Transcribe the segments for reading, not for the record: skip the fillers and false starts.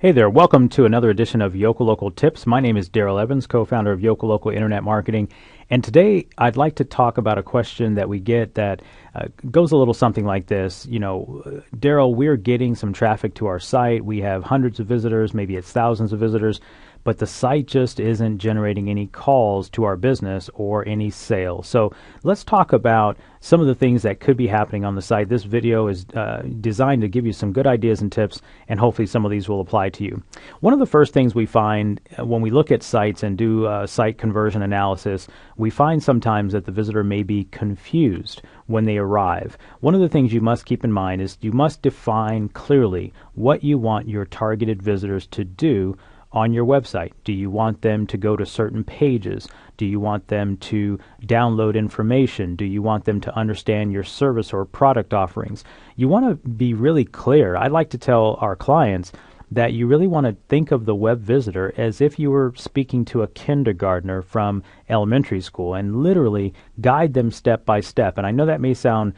Hey there, welcome to another edition of Yokel Local Tips. My name is Daryl Evans, co-founder of Yokel Local Internet Marketing, and today I'd like to talk about a question that we get that goes a little something like this. Daryl, we're getting some traffic to our site. We have hundreds of visitors, maybe it's thousands of visitors, but the site just isn't generating any calls to our business or any sales. So let's talk about some of the things that could be happening on the site. This video is designed to give you some good ideas and tips, and hopefully some of these will apply to you. One of the first things we find when we look at sites and do site conversion analysis, we find sometimes that the visitor may be confused when they arrive. One of the things you must keep in mind is you must define clearly what you want your targeted visitors to do on your website. Do you want them to go to certain pages? Do you want them to download information? Do you want them to understand your service or product offerings? You want to be really clear. I like to tell our clients that you really want to think of the web visitor as if you were speaking to a kindergartner from elementary school and literally guide them step by step. And I know that may sound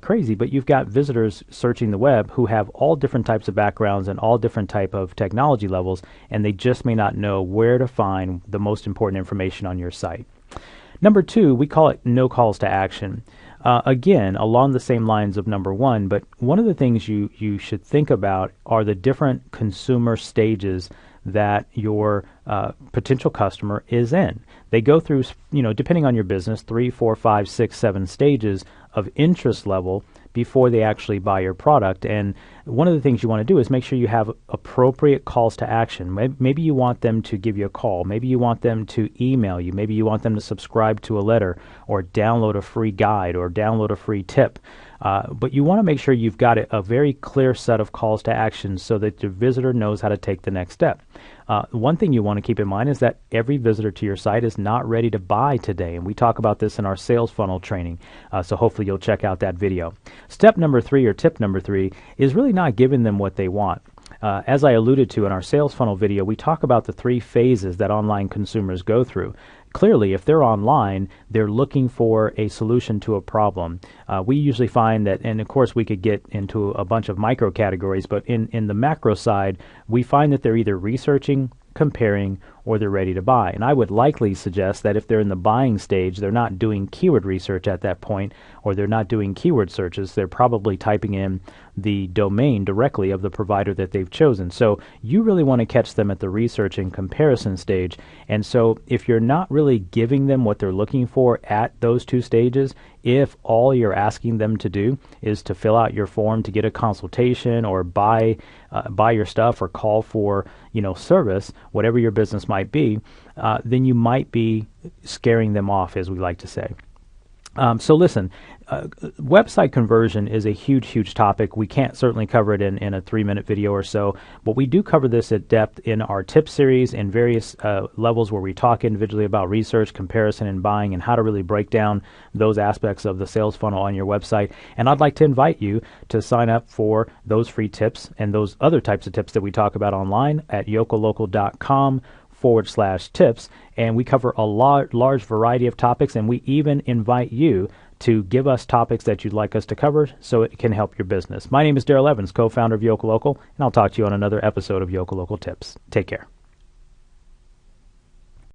crazy, but you've got visitors searching the web who have all different types of backgrounds and all different type of technology levels, and they just may not know where to find the most important information on your site. Number two, we call it no calls to action. Again, along the same lines of number one, but one of the things you should think about are the different consumer stages that your potential customer is in. They go through, depending on your business, 3, 4, 5, 6, 7 stages of interest level before they actually buy your product. And one of the things you want to do is make sure you have appropriate calls to action. Maybe you want them to give you a call. Maybe you want them to email you. Maybe you want them to subscribe to a letter or download a free guide or download a free tip. But you want to make sure you've got a very clear set of calls to action so that the visitor knows how to take the next step. One thing you want to keep in mind is that every visitor to your site is not ready to buy today, and we talk about this in our sales funnel training, so hopefully you'll check out that video. Step number 3, or tip number 3, is really not giving them what they want. As I alluded to in our sales funnel video, we talk about the 3 phases that online consumers go through. Clearly, if they're online, they're looking for a solution to a problem. We usually find that, and of course we could get into a bunch of micro categories, but in the macro side, we find that they're either researching, comparing, or they're ready to buy. And I would likely suggest that if they're in the buying stage, they're not doing keyword research at that point, or they're not doing keyword searches. They're probably typing in the domain directly of the provider that they've chosen. So you really want to catch them at the research and comparison stage. And so if you're not really giving them what they're looking for at those 2 stages, if all you're asking them to do is to fill out your form to get a consultation or buy your stuff or call for service, whatever your business might be, then you might be scaring them off, as we like to say. So listen, website conversion is a huge topic. We can't certainly cover it in a 3-minute video or so, but we do cover this at depth in our tip series and various levels where we talk individually about research, comparison, and buying, and how to really break down those aspects of the sales funnel on your website. And I'd like to invite you to sign up for those free tips and those other types of tips that we talk about online at yokellocal.com/tips, and we cover a large variety of topics, and we even invite you to give us topics that you'd like us to cover so it can help your business. My name is Daryl Evans, co-founder of Yokel Local, and I'll talk to you on another episode of Yokel Local Tips. Take care.